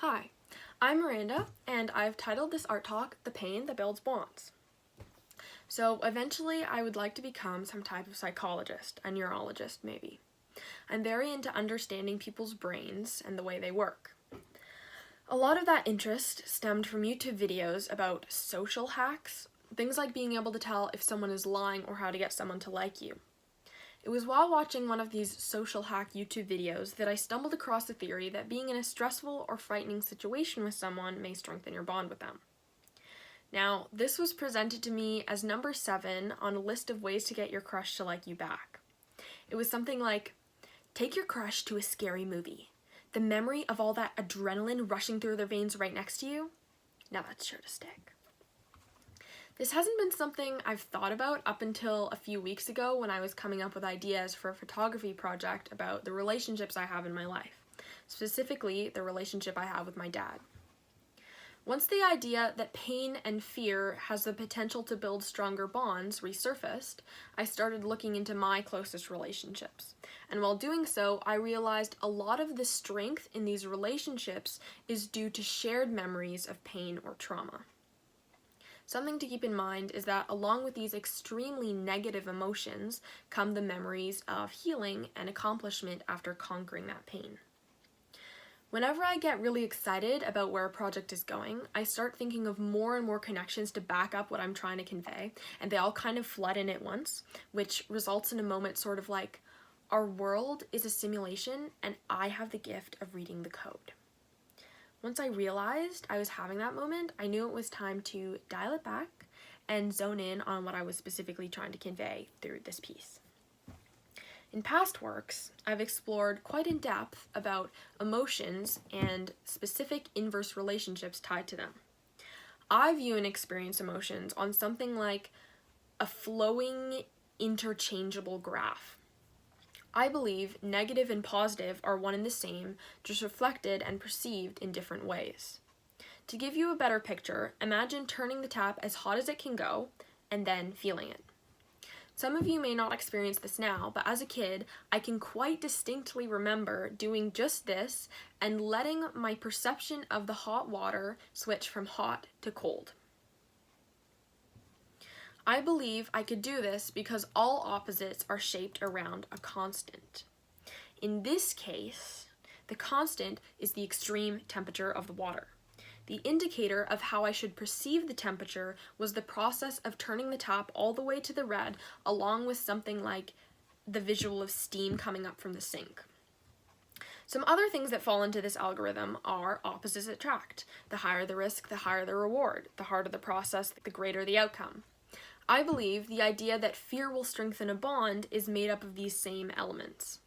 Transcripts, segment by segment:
Hi, I'm Miranda, and I've titled this art talk, The Pain That Builds Bonds. So eventually I would like to become some type of psychologist, a neurologist maybe. I'm very into understanding people's brains and the way they work. A lot of that interest stemmed from YouTube videos about social hacks, things like being able to tell if someone is lying or how to get someone to like you. It was while watching one of these social hack YouTube videos that I stumbled across the theory that being in a stressful or frightening situation with someone may strengthen your bond with them. Now, this was presented to me as number 7 on a list of ways to get your crush to like you back. It was something like, take your crush to a scary movie. The memory of all that adrenaline rushing through their veins right next to you, now that's sure to stick. This hasn't been something I've thought about up until a few weeks ago when I was coming up with ideas for a photography project about the relationships I have in my life, specifically the relationship I have with my dad. Once the idea that pain and fear has the potential to build stronger bonds resurfaced, I started looking into my closest relationships. And while doing so, I realized a lot of the strength in these relationships is due to shared memories of pain or trauma. Something to keep in mind is that along with these extremely negative emotions come the memories of healing and accomplishment after conquering that pain. Whenever I get really excited about where a project is going, I start thinking of more and more connections to back up what I'm trying to convey, and they all kind of flood in at once, which results in a moment sort of like, our world is a simulation and I have the gift of reading the code. Once I realized I was having that moment, I knew it was time to dial it back and zone in on what I was specifically trying to convey through this piece. In past works, I've explored quite in depth about emotions and specific inverse relationships tied to them. I view and experience emotions on something like a flowing, interchangeable graph. I believe negative and positive are one and the same, just reflected and perceived in different ways. To give you a better picture, imagine turning the tap as hot as it can go and then feeling it. Some of you may not experience this now, but as a kid, I can quite distinctly remember doing just this and letting my perception of the hot water switch from hot to cold. I believe I could do this because all opposites are shaped around a constant. In this case, the constant is the extreme temperature of the water. The indicator of how I should perceive the temperature was the process of turning the tap all the way to the red, along with something like the visual of steam coming up from the sink. Some other things that fall into this algorithm are opposites attract. The higher the risk, the higher the reward. The harder the process, the greater the outcome. I believe the idea that fear will strengthen a bond is made up of these same elements.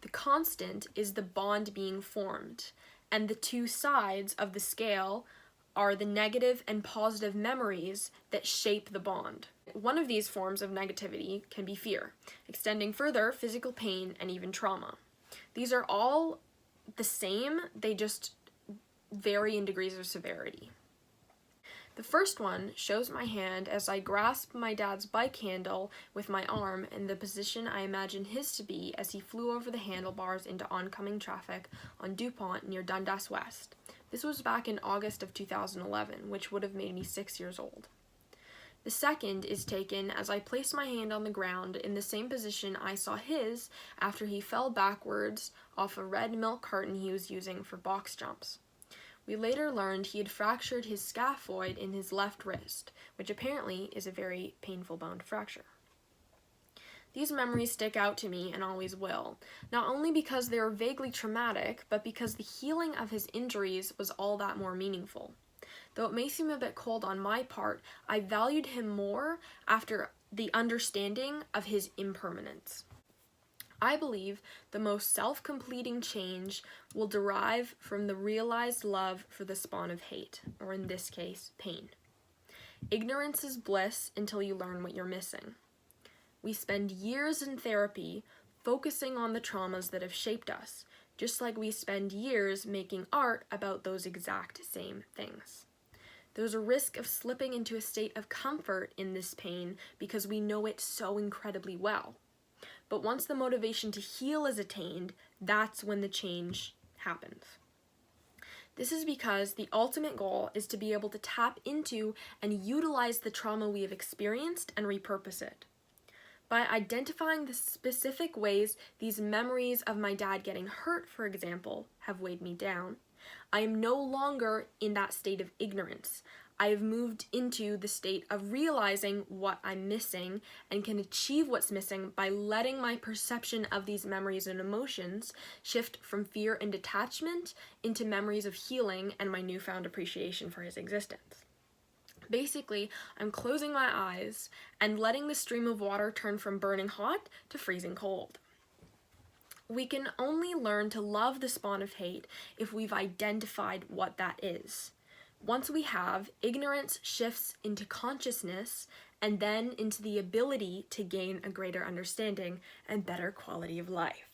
The constant is the bond being formed, and the two sides of the scale are the negative and positive memories that shape the bond. One of these forms of negativity can be fear, extending further physical pain and even trauma. These are all the same, they just vary in degrees of severity. The first one shows my hand as I grasp my dad's bike handle with my arm in the position I imagine his to be as he flew over the handlebars into oncoming traffic on DuPont near Dundas West. This was back in August of 2011, which would have made me 6 years old. The second is taken as I place my hand on the ground in the same position I saw his after he fell backwards off a red milk carton he was using for box jumps. We later learned he had fractured his scaphoid in his left wrist, which apparently is a very painful bone to fracture. These memories stick out to me and always will, not only because they are vaguely traumatic, but because the healing of his injuries was all that more meaningful. Though it may seem a bit cold on my part, I valued him more after the understanding of his impermanence. I believe the most self-completing change will derive from the realized love for the spawn of hate, or in this case, pain. Ignorance is bliss until you learn what you're missing. We spend years in therapy focusing on the traumas that have shaped us, just like we spend years making art about those exact same things. There's a risk of slipping into a state of comfort in this pain because we know it so incredibly well. But once the motivation to heal is attained, that's when the change happens. This is because the ultimate goal is to be able to tap into and utilize the trauma we have experienced and repurpose it. By identifying the specific ways these memories of my dad getting hurt, for example, have weighed me down, I am no longer in that state of ignorance. I have moved into the state of realizing what I'm missing and can achieve what's missing by letting my perception of these memories and emotions shift from fear and detachment into memories of healing and my newfound appreciation for his existence. Basically, I'm closing my eyes and letting the stream of water turn from burning hot to freezing cold. We can only learn to love the spawn of hate if we've identified what that is. Once we have, ignorance shifts into consciousness and then into the ability to gain a greater understanding and better quality of life.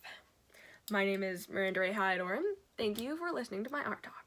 My name is Miranda Hyatt Orme. Thank you for listening to my art talk.